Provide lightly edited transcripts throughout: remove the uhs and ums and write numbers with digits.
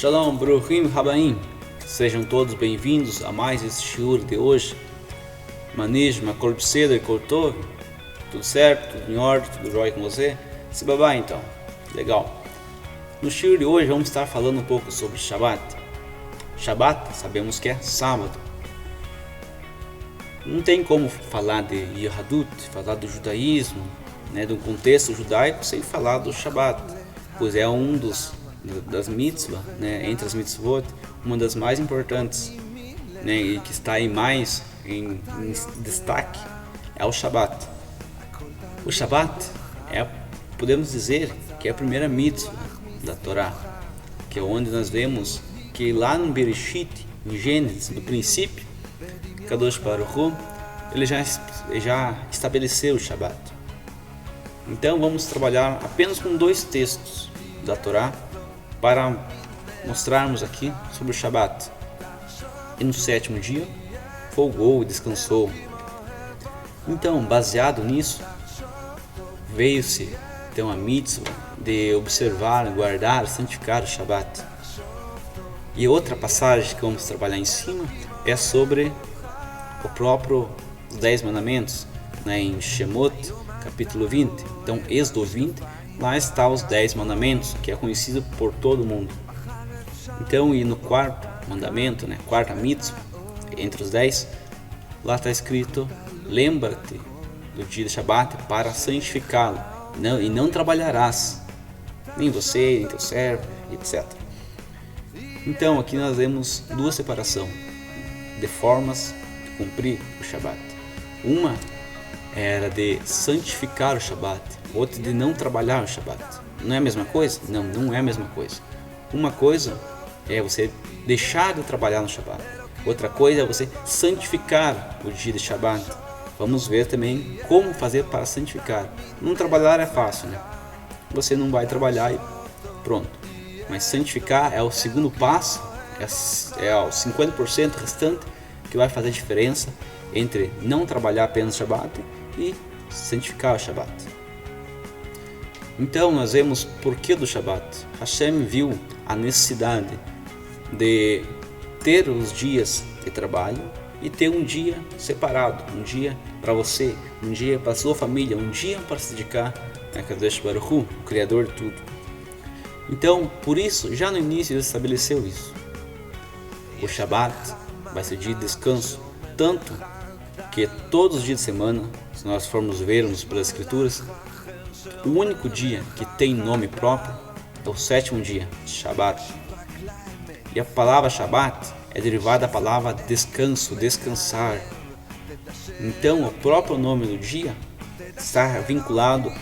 Shalom, Bruhim, Rabaim. Sejam todos bem-vindos a mais esse shiur de hoje. Manejo, Makol Pseder e Kortov. Tudo certo? Tudo em ordem? Tudo jóia com você? Se babá então. Legal. No shiur de hoje vamos estar falando um pouco sobre Shabbat. Shabbat sabemos que é sábado. Não tem como falar de Yahadut, falar do judaísmo, do contexto judaico, sem falar do Shabbat, pois é um das mitzvah, entre as mitzvot, uma das mais importantes, e que está aí mais em destaque, é o Shabbat. O Shabbat podemos dizer que é a primeira mitzvah da Torá, que é onde nós vemos que lá no Bereshit, em Gênesis, no princípio, Kadosh Baruch Hu, ele já estabeleceu o Shabbat. Então vamos trabalhar apenas com 2 textos da Torá para mostrarmos aqui sobre o Shabbat. E no 7º dia folgou e descansou. Então, baseado nisso, veio-se então a mitzvah de observar, guardar, santificar o Shabbat. E outra passagem que vamos trabalhar em cima é sobre o próprio 10 mandamentos, em Shemot, capítulo 20. Então, Êxodo 20, lá está os 10 mandamentos, que é conhecido por todo mundo. Então, e no 4º mandamento, quarta mitzvah, entre os 10, lá está escrito: lembra-te do dia de Shabbat para santificá-lo, e não trabalharás, nem você, nem teu servo, etc. Então, aqui nós vemos 2 separações de formas de cumprir o Shabbat. Uma era de santificar o Shabbat, outra de não trabalhar o Shabbat. Não é a mesma coisa? Não, não é a mesma coisa. Uma coisa é você deixar de trabalhar no Shabbat. Outra coisa é você santificar o dia de Shabbat. Vamos ver também como fazer para santificar. Não trabalhar é fácil, Você não vai trabalhar e pronto. Mas santificar é o segundo passo, é o 50% restante que vai fazer a diferença entre não trabalhar apenas o Shabbat e santificar o Shabbat. Então nós vemos por que do Shabbat. Hashem viu a necessidade de ter os dias de trabalho e ter um dia separado, um dia para você, um dia para a sua família, um dia para se dedicar a Kadosh Baruch Hu, o Criador de tudo. Então, por isso, já no início ele estabeleceu isso. O Shabbat vai ser dia de descanso, tanto que todos os dias de semana, se nós formos vermos pelas escrituras, o único dia que tem nome próprio é o 7º dia, Shabbat. E a palavra Shabbat é derivada da palavra descanso, descansar. Então, o próprio nome do dia está vinculado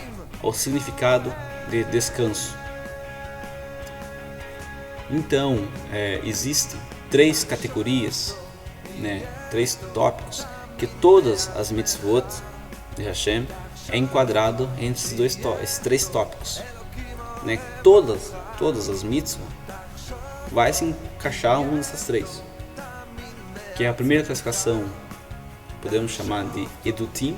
ao significado de descanso. Então, existem 3 categorias, 3 tópicos, que todas as mitzvot de Hashem é enquadrado entre esses 3 tópicos. Todas as mitzvot vai se encaixar uma dessas 3. Que é a primeira classificação, podemos chamar de Edutim,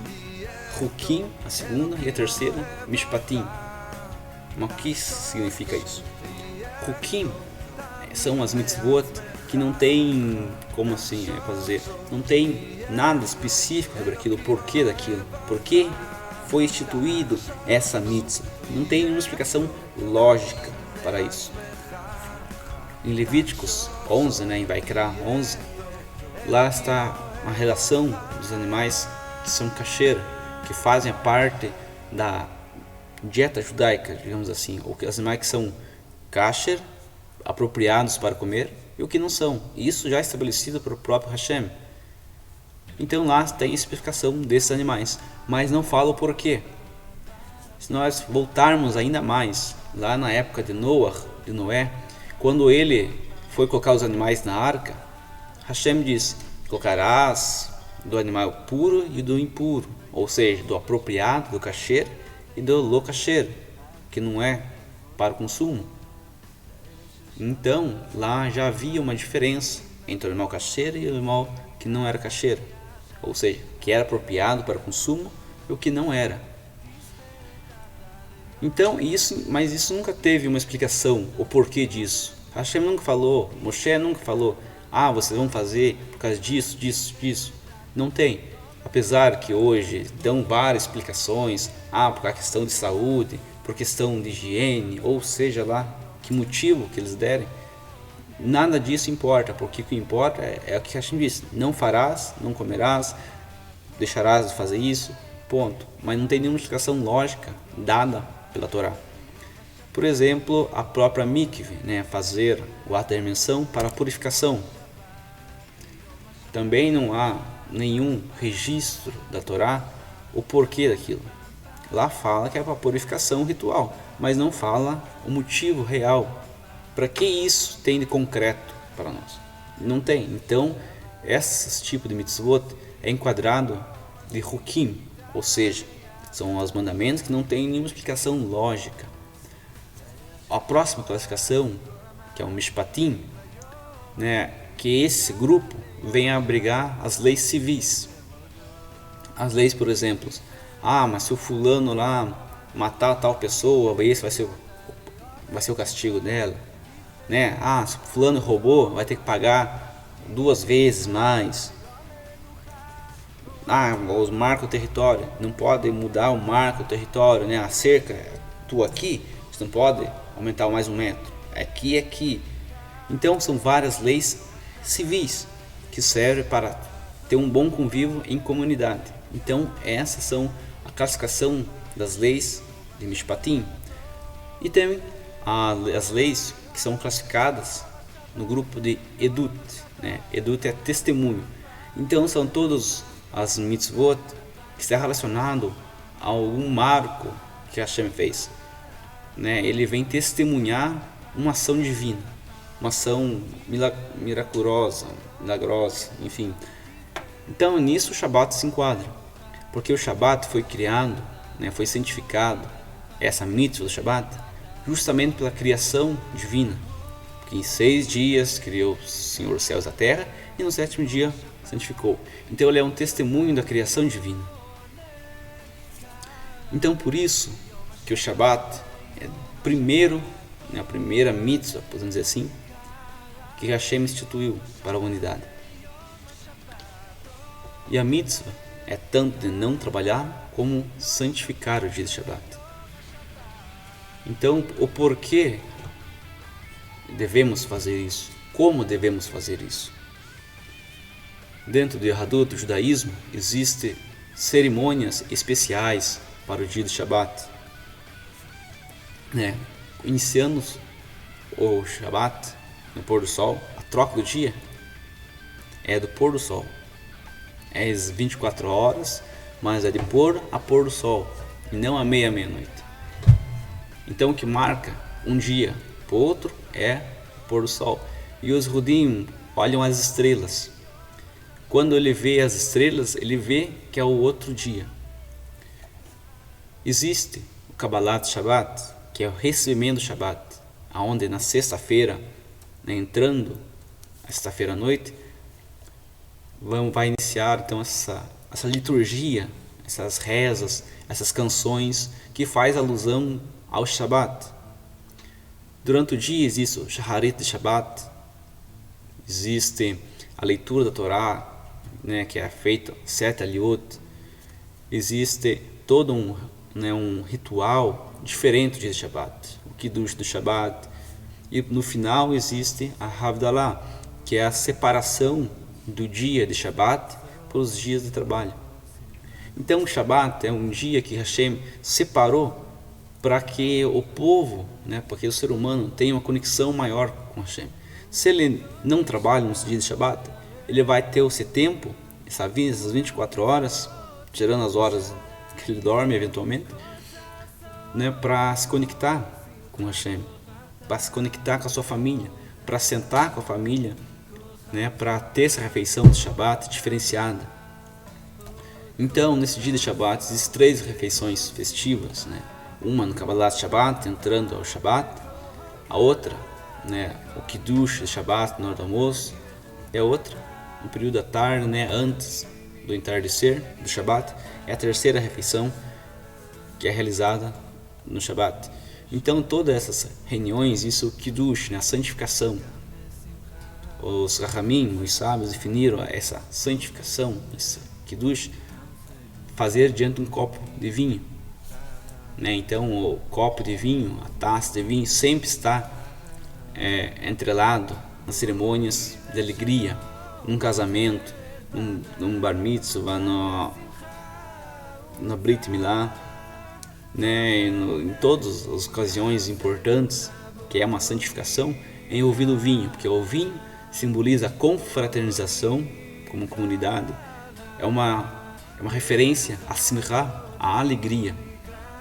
Hukim, a segunda, e a terceira, Mishpatim. Mas o que significa isso? Hukim são as mitzvot que não tem, como assim, não tem nada específico sobre aquilo, o porquê daquilo, por que foi instituído essa mitzvah. Não tem nenhuma explicação lógica para isso. Em Levíticos 11, em Vaikra 11, lá está a relação dos animais que são kasher, que fazem parte da dieta judaica, digamos assim, ou que os animais que são kasher, apropriados para comer, e o que não são. Isso já é estabelecido pelo próprio Hashem. Então lá tem a explicação desses animais, mas não fala o porquê. Se nós voltarmos ainda mais, lá na época de Noé, quando ele foi colocar os animais na arca, Hashem disse: colocarás do animal puro e do impuro, ou seja, do apropriado, do kasher, e do lo kasher, que não é para o consumo. Então, lá já havia uma diferença entre o animal kasher e o animal que não era kasher, ou seja, que era apropriado para o consumo e o que não era. Então, mas isso nunca teve uma explicação, o porquê disso. Hashem nunca falou, Moshe nunca falou, vocês vão fazer por causa disso, disso, disso. Não tem. Apesar que hoje dão várias explicações, por a questão de saúde, por questão de higiene, ou seja lá que motivo que eles derem, nada disso importa, porque o que importa é o que Hashem disse: não farás, não comerás, deixarás de fazer isso, ponto. Mas não tem nenhuma explicação lógica dada pela Torá. Por exemplo, a própria mikve, fazer o ato da imersão para a purificação. Também não há nenhum registro da Torá o porquê daquilo. Lá fala que é para purificação ritual, mas não fala o motivo real. Para que isso tem de concreto para nós? Não tem. Então, esse tipo de mitzvot é enquadrado de hukim, ou seja, são os mandamentos que não têm nenhuma explicação lógica. A próxima classificação, que é o mishpatim, que esse grupo vem a abrigar as leis civis. As leis, por exemplo, mas se o fulano lá matar tal pessoa, esse vai ser o castigo dela. Se o fulano roubou, vai ter que pagar 2 vezes mais. Os marcos do território, não pode mudar o marco do território, a cerca, tu aqui, você não pode aumentar mais 1 metro, aqui. Então são várias leis civis que servem para ter um bom convívio em comunidade. Então essas são a classificação das leis de Mishpatim. E também as leis que são classificadas no grupo de Edut. Edut é testemunho. Então são todos as mitzvot que está relacionado a algum marco que Hashem fez. Ele vem testemunhar uma ação divina, uma ação milagrosa, enfim. Então nisso o Shabat se enquadra, porque o Shabat foi criado, foi santificado, essa mitzvah do Shabat, justamente pela criação divina, porque em 6 dias criou o Senhor os céus e a terra, e no 7º dia santificou. Então ele é um testemunho da criação divina. Então por isso que o Shabat é a primeira mitzvah, podemos dizer assim, que Hashem instituiu para a humanidade. E a mitzvah é tanto de não trabalhar como santificar o dia de Shabat. Então, o porquê devemos fazer isso? Como devemos fazer isso? Dentro do Yahadut, do judaísmo, existem cerimônias especiais para o dia de Shabat. Iniciando o Shabat no pôr do sol, a troca do dia é do pôr do sol. É às 24 horas, mas é de pôr a pôr do sol, e não à meia-noite. Então o que marca um dia para o outro é o pôr do sol. E os Rudim olham as estrelas. Quando ele vê as estrelas, ele vê que é o outro dia. Existe o Kabbalat Shabbat, que é o recebimento do Shabbat, aonde na sexta-feira, entrando a sexta-feira à noite, vai iniciar então essa liturgia, essas rezas, essas canções que faz alusão ao Shabbat. Durante o dia existe o Shaharit de Shabbat, existe a leitura da Torá, que é feita 7 aliot, existe todo um ritual diferente do dia de Shabbat, o Kiddush do Shabbat, e no final existe a Havdalah, que é a separação do dia de Shabbat para os dias de trabalho. Então o Shabbat é um dia que Hashem separou para que o povo, porque o ser humano tem uma conexão maior com Hashem. Se ele não trabalha nos dias de Shabbat, ele vai ter esse tempo, essas 24 horas, tirando as horas que ele dorme eventualmente, para se conectar com Hashem, para se conectar com a sua família, para sentar com a família, para ter essa refeição de Shabbat diferenciada. Então, nesse dia de Shabbat, existem 3 refeições festivas, uma no Kabbalat Shabbat, entrando ao Shabbat, a outra, o Kiddush de Shabbat, na hora do almoço, e a outra, no período da tarde, antes do entardecer do Shabbat, é a terceira refeição que é realizada no Shabbat. Então todas essas reuniões, isso é o Kiddush, né? A santificação. Os Rahamim, os sábios, definiram essa santificação, esse Kiddush, fazer diante de um copo de vinho, né? Então o copo de vinho, a taça de vinho sempre está entrelado nas cerimônias de alegria, num casamento, num bar mitzvah, no Brit Milá, né? Em todas as ocasiões importantes, que é uma santificação, é envolvido o vinho, porque o vinho simboliza a confraternização como comunidade, é uma referência a simcha, a alegria.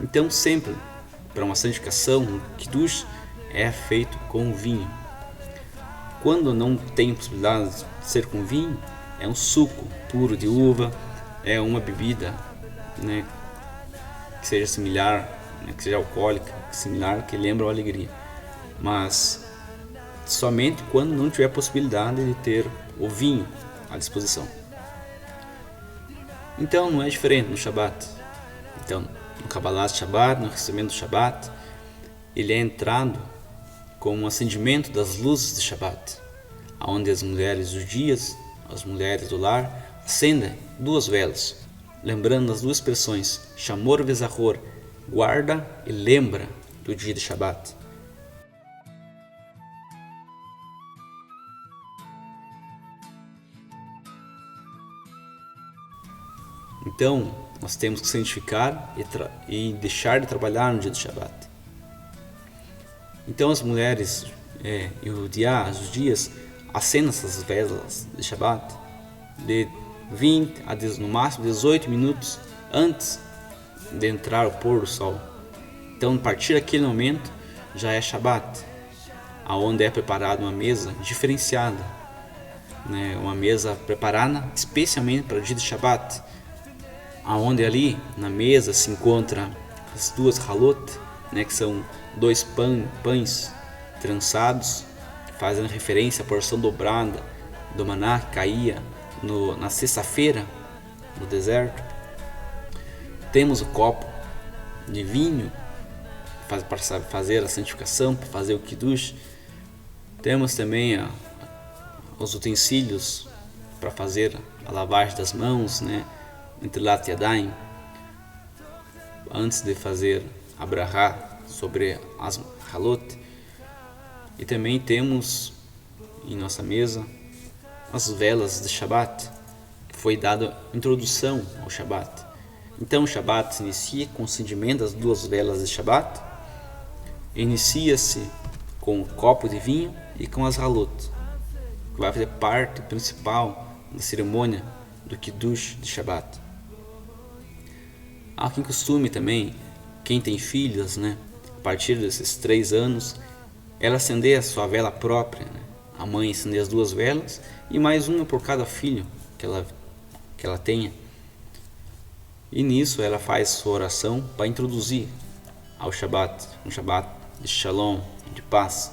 Então sempre, para uma santificação, um Kiddush é feito com vinho. Quando não tem possibilidade de ser com vinho, é um suco puro de uva, é uma bebida, né, que seja similar, né, que seja alcoólica, similar, que lembra a alegria. Mas somente quando não tiver possibilidade de ter o vinho à disposição. Então não é diferente no Shabat. Então no Kabbalah Shabat, no recebimento do Shabat, ele é entrado com um acendimento das luzes de Shabat, onde as mulheres judias, as mulheres do lar, acendem 2 velas, lembrando as 2 expressões Shamor Vezahor, guarda e lembra do dia de Shabat. Então, nós temos que santificar e deixar de trabalhar no dia do Shabat. Então, as mulheres as judias, acendem essas velas de Shabat de 20 a no máximo 18 minutos antes de entrar o pôr do sol. Então, a partir daquele momento, já é Shabat, onde é preparada uma mesa diferenciada, né? Uma mesa preparada especialmente para o dia de Shabat, onde ali na mesa se encontra as 2 halot, né? Que são 2 pães trançados, fazendo referência à porção dobrada do maná que caía na sexta-feira no deserto. Temos o copo de vinho para fazer a santificação, para fazer o Kiddush. Temos também os utensílios para fazer a lavagem das mãos, né? Entre Lat Yadayim, antes de fazer a brahá sobre as halot. E também temos em nossa mesa as velas de Shabat, que foi dada introdução ao Shabat. Então o Shabat se inicia com o acendimento das 2 velas de Shabat, inicia-se com o copo de vinho e com as halot, que vai fazer parte principal da cerimônia do Kiddush de Shabat. Há quem costume também, quem tem filhos, né, a partir desses 3 anos, ela acender a sua vela própria, né? A mãe acender as 2 velas e mais uma por cada filho que ela tenha. E nisso ela faz sua oração para introduzir ao Shabat, um Shabat de Shalom, de paz.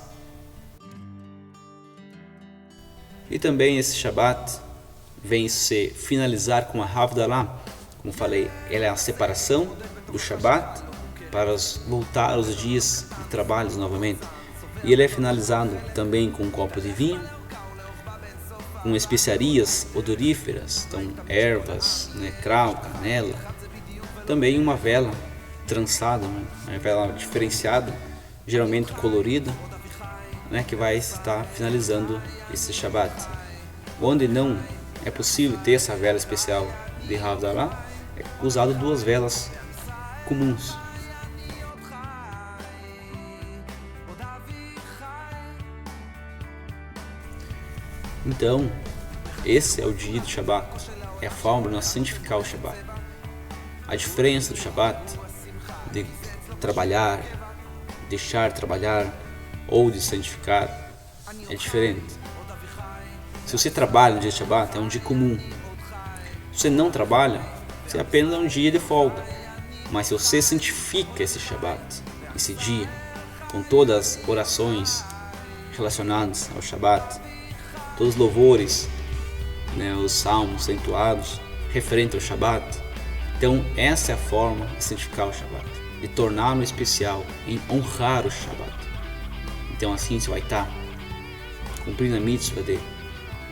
E também esse Shabat vem se finalizar com a Havdalah. Como falei, ela é a separação do Shabat para voltar aos dias de trabalhos novamente. E ele é finalizado também com um copo de vinho, com especiarias odoríferas, então ervas, né, cravo, canela. Também uma vela trançada, uma vela diferenciada, geralmente colorida, né, que vai estar finalizando esse Shabat. Onde não é possível ter essa vela especial de Havdalah, é usado 2 velas comuns. Então, esse é o dia do Shabat, é a forma de nós santificar o Shabat. A diferença do Shabat de trabalhar, deixar de trabalhar ou de santificar é diferente. Se você trabalha no dia de Shabat, é um dia comum. Se você não trabalha, você apenas é um dia de folga. Mas se você santifica esse Shabat, esse dia, com todas as orações relacionadas ao Shabat, todos os louvores, né, os salmos entoados referentes ao Shabat, então essa é a forma de santificar o Shabat. de torná-lo especial, em honrar o Shabat. Então assim você vai estar cumprindo a mitzvah de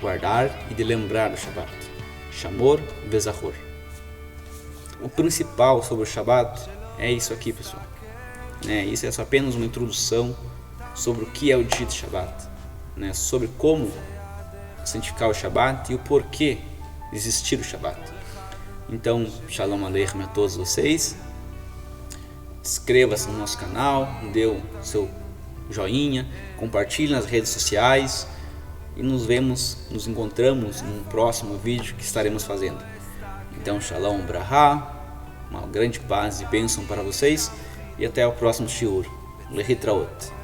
guardar e de lembrar do Shabat. Shamor vezachor. O principal sobre o Shabat é isso aqui, pessoal. Isso é só apenas uma introdução sobre o que é o dia de Shabat, sobre como santificar o Shabat e o porquê de existir o Shabat. Então, Shalom Aleichem a todos vocês. Inscreva-se no nosso canal, dê o seu joinha, compartilhe nas redes sociais e nos encontramos no próximo vídeo que estaremos fazendo. Então, Shalom Brahá, uma grande paz e bênção para vocês e até o próximo shiur. Lehitraot.